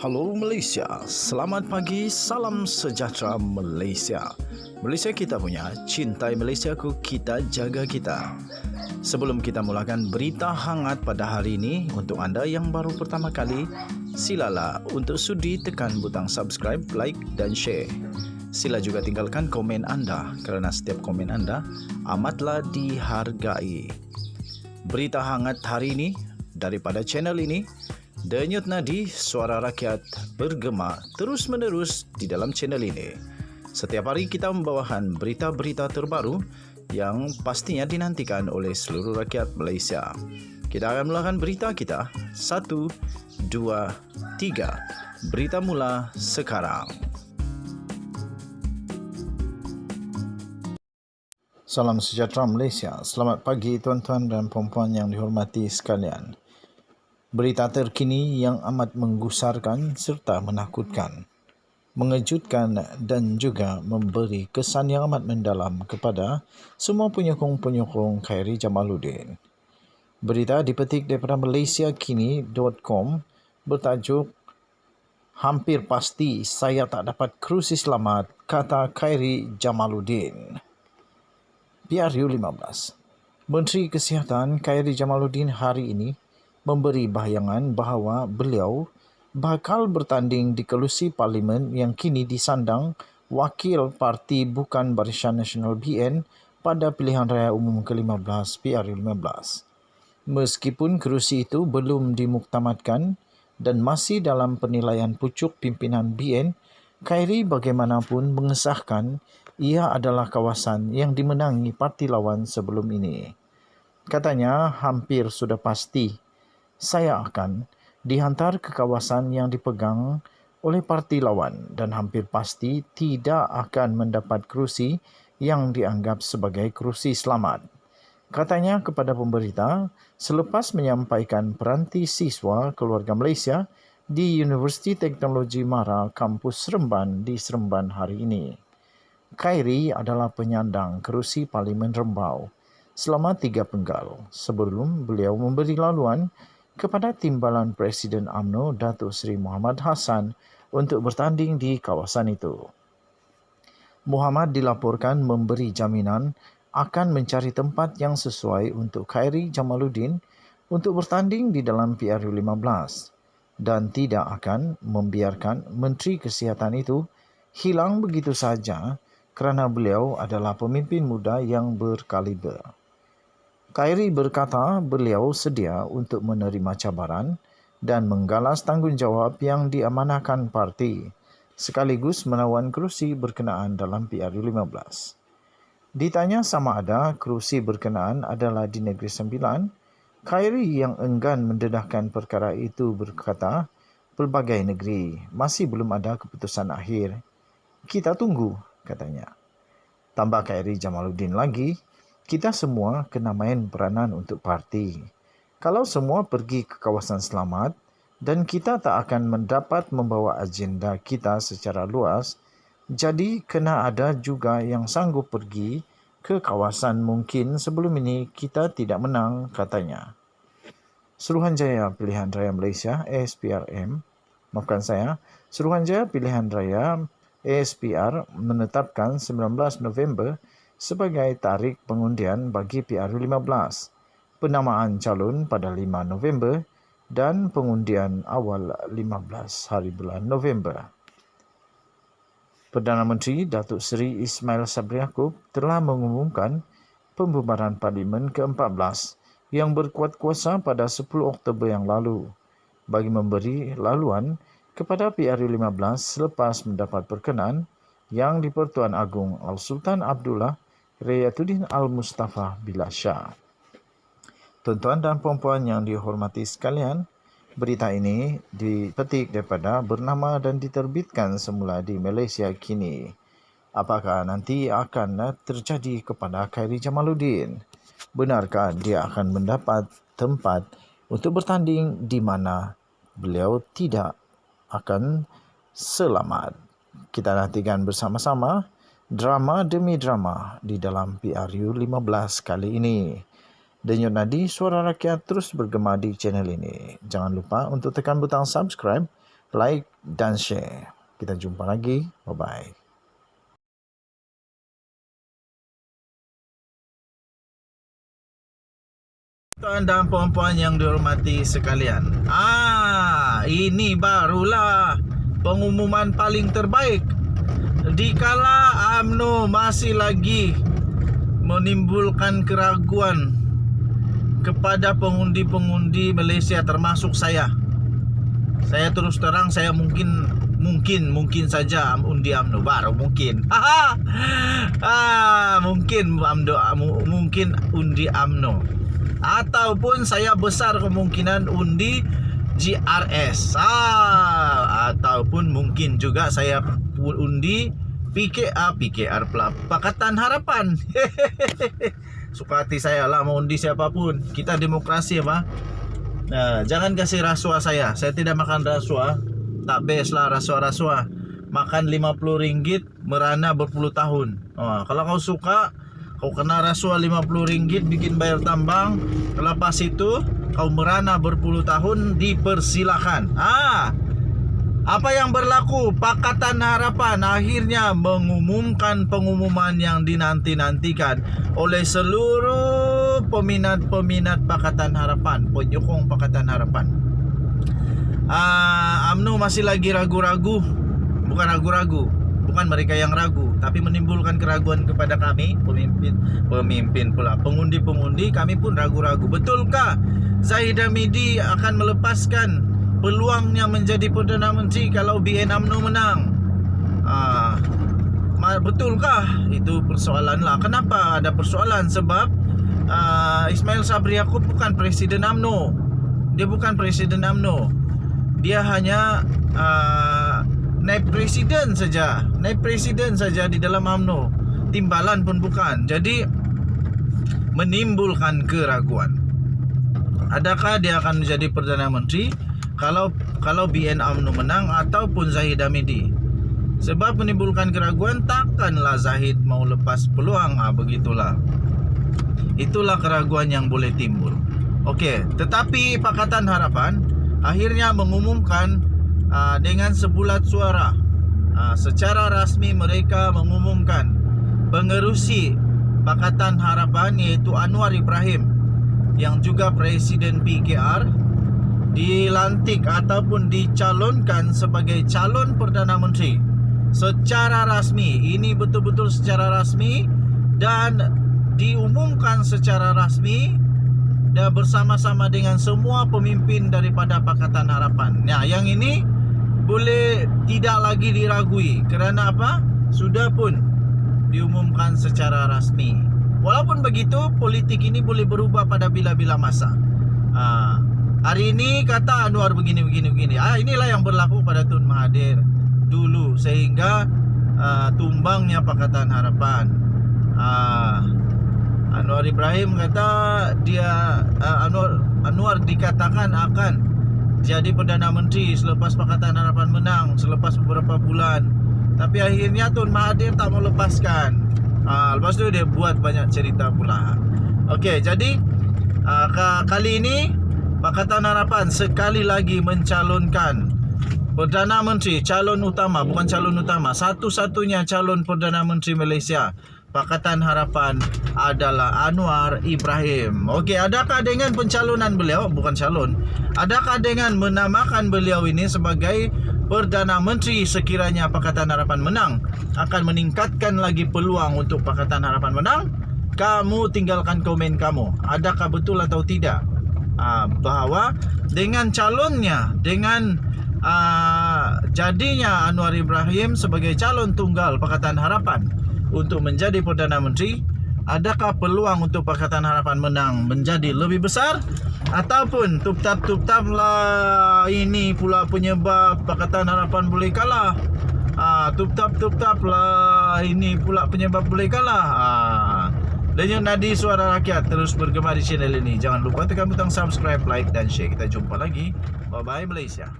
Halo Malaysia, selamat pagi, salam sejahtera Malaysia. Malaysia kita punya, cintai Malaysiaku, kita jaga kita. Sebelum kita mulakan berita hangat pada hari ini, untuk anda yang baru pertama kali, silalah untuk sudi tekan butang subscribe, like dan share. Sila juga tinggalkan komen anda kerana setiap komen anda amatlah dihargai. Berita hangat hari ini daripada channel ini, Denyut nadi suara rakyat bergema terus-menerus di dalam channel ini. Setiap hari kita membawakan berita-berita terbaru yang pastinya dinantikan oleh seluruh rakyat Malaysia. Kita akan mulakan berita kita. 1, 2, 3. Berita mula sekarang. Salam sejahtera Malaysia. Selamat pagi tuan-tuan dan puan-puan yang dihormati sekalian. Berita terkini yang amat menggusarkan serta menakutkan, mengejutkan dan juga memberi kesan yang amat mendalam kepada semua penyokong-penyokong Khairi Jamaluddin. Berita dipetik daripada malaysiakini.com bertajuk "Hampir pasti saya tak dapat kerusi selamat," kata Khairi Jamaluddin. PRU 15. Menteri Kesihatan Khairi Jamaluddin hari ini memberi bahayangan bahawa beliau bakal bertanding di kerusi parlimen yang kini disandang wakil parti Bukan Barisan Nasional BN pada pilihan raya umum ke-15 PRU 15. Meskipun kerusi itu belum dimuktamadkan dan masih dalam penilaian pucuk pimpinan BN, Khairi bagaimanapun mengesahkan ia adalah kawasan yang dimenangi parti lawan sebelum ini. Katanya hampir sudah pasti saya akan dihantar ke kawasan yang dipegang oleh parti lawan dan hampir pasti tidak akan mendapat kerusi yang dianggap sebagai kerusi selamat. Katanya kepada pemberita selepas menyampaikan peranti siswa keluarga Malaysia di Universiti Teknologi Mara kampus Seremban di Seremban hari ini. Khairi adalah penyandang kerusi Parlimen Rembau selama 3 penggal sebelum beliau memberi laluan kepada Timbalan Presiden UMNO Datuk Seri Muhammad Hassan untuk bertanding di kawasan itu. Muhammad dilaporkan memberi jaminan akan mencari tempat yang sesuai untuk Khairi Jamaluddin untuk bertanding di dalam PRU 15 dan tidak akan membiarkan Menteri Kesihatan itu hilang begitu saja kerana beliau adalah pemimpin muda yang berkaliber. Khairi berkata beliau sedia untuk menerima cabaran dan menggalas tanggungjawab yang diamanahkan parti, sekaligus menawan kerusi berkenaan dalam PRU 15. Ditanya sama ada kerusi berkenaan adalah di Negeri Sembilan, Khairi yang enggan mendedahkan perkara itu berkata, pelbagai negeri masih belum ada keputusan akhir. Kita tunggu, katanya. Tambah Khairi Jamaluddin lagi, kita semua kena main peranan untuk parti. Kalau semua pergi ke kawasan selamat dan kita tak akan mendapat membawa agenda kita secara luas, jadi kena ada juga yang sanggup pergi ke kawasan mungkin sebelum ini kita tidak menang, katanya. Suruhanjaya Pilihan Raya Malaysia (ASPRM), Suruhanjaya Pilihan Raya ASPR menetapkan 19 November sebagai tarikh pengundian bagi PRU 15, penamaan calon pada 5 November dan pengundian awal 15 hari bulan November. Perdana Menteri Datuk Seri Ismail Sabri Yaakob telah mengumumkan pembubaran Parlimen ke-14 yang berkuat kuasa pada 10 Oktober yang lalu bagi memberi laluan kepada PRU 15 selepas mendapat perkenaan yang di-Pertuan Agong Al-Sultan Abdullah Rayatuddin Al-Mustafa Billah Shah. Tuan-tuan dan puan-puan yang dihormati sekalian, berita ini dipetik daripada bernama dan diterbitkan semula di Malaysia Kini. Apakah nanti akan terjadi kepada Khairi Jamaluddin? Benarkah dia akan mendapat tempat untuk bertanding di mana beliau tidak akan selamat? Kita nantikan bersama-sama drama demi drama di dalam PRU 15 kali ini. Denyut nadi suara rakyat terus bergema di channel ini. Jangan lupa untuk tekan butang subscribe, like dan share. Kita jumpa lagi. Bye-bye. Tuan dan puan-puan yang dihormati sekalian, ini barulah pengumuman paling terbaik. Dikala UMNO masih lagi menimbulkan keraguan kepada pengundi-pengundi Malaysia termasuk saya terus terang, saya mungkin saja undi UMNO, baru mungkin mungkin undi UMNO, ataupun saya besar kemungkinan undi GRS, ataupun mungkin juga saya undi PKR pula, Pakatan Harapan. Suka hati saya lah mau undi siapapun. Kita demokrasi apa. Nah, jangan kasih rasuah saya tidak makan rasuah. Tak best lah rasuah. Makan RM50 merana berpuluh tahun. Kalau kau suka, kau kena rasuah RM50 bikin bayar tambang, lepas itu kau merana berpuluh tahun, dipersilakan. Apa yang berlaku? Pakatan Harapan akhirnya mengumumkan pengumuman yang dinanti-nantikan oleh seluruh peminat Pakatan Harapan, penyokong Pakatan Harapan. UMNO masih lagi ragu-ragu. Bukan mereka yang ragu, tapi menimbulkan keraguan kepada kami, pemimpin pula, pengundi-pengundi. Kami pun ragu-ragu. Betulkah Zahid Hamidi akan melepaskan peluangnya menjadi Perdana Menteri kalau BN UMNO menang? Betulkah? Itu persoalan lah. Kenapa ada persoalan? Sebab Ismail Sabri Yaakob bukan Presiden UMNO. Dia bukan Presiden UMNO. Dia hanya naib presiden saja di dalam UMNO. Timbalan pun bukan. Jadi menimbulkan keraguan. Adakah dia akan menjadi Perdana Menteri kalau BN UMNO menang ataupun Zahid Hamidi? Sebab menimbulkan keraguan, takkanlah Zahid mau lepas peluang. Begitulah. Itulah keraguan yang boleh timbul. Okey, tetapi Pakatan Harapan akhirnya mengumumkan dengan sebulat suara, secara rasmi mereka mengumumkan pengerusi Pakatan Harapan iaitu Anwar Ibrahim yang juga Presiden PKR dilantik ataupun dicalonkan sebagai calon Perdana Menteri secara rasmi. Ini betul-betul secara rasmi dan diumumkan secara rasmi dan bersama-sama dengan semua pemimpin daripada Pakatan Harapan. Nah, yang ini boleh tidak lagi diragui. Kerana apa? Sudah pun diumumkan secara rasmi. Walaupun begitu, politik ini boleh berubah pada bila-bila masa. Hari ini kata Anwar begini. Inilah yang berlaku pada Tun Mahathir dulu, sehingga tumbangnya Pakatan Harapan. Anwar Ibrahim kata dia Anwar dikatakan akan jadi Perdana Menteri selepas Pakatan Harapan menang, selepas beberapa bulan. Tapi akhirnya Tun Mahathir tak mau lepaskan. Lepas tu dia buat banyak cerita pula. Okey, jadi kali ini Pakatan Harapan sekali lagi mencalonkan Perdana Menteri, calon utama, bukan calon utama, satu-satunya calon Perdana Menteri Malaysia Pakatan Harapan adalah Anwar Ibrahim. Okey, adakah dengan pencalonan beliau, bukan calon, adakah dengan menamakan beliau ini sebagai Perdana Menteri sekiranya Pakatan Harapan menang akan meningkatkan lagi peluang untuk Pakatan Harapan menang? Kamu tinggalkan komen kamu. Adakah betul atau tidak bahawa dengan calonnya, dengan jadinya Anwar Ibrahim sebagai calon tunggal Pakatan Harapan untuk menjadi Perdana Menteri, adakah peluang untuk Pakatan Harapan menang menjadi lebih besar? Ataupun tup-tap lah ini pula penyebab Pakatan Harapan boleh kalah. Tup-tap lah ini pula penyebab boleh kalah. Denyut nadi suara rakyat terus bergema di channel ini. Jangan lupa tekan butang subscribe, like dan share. Kita jumpa lagi. Bye bye Malaysia.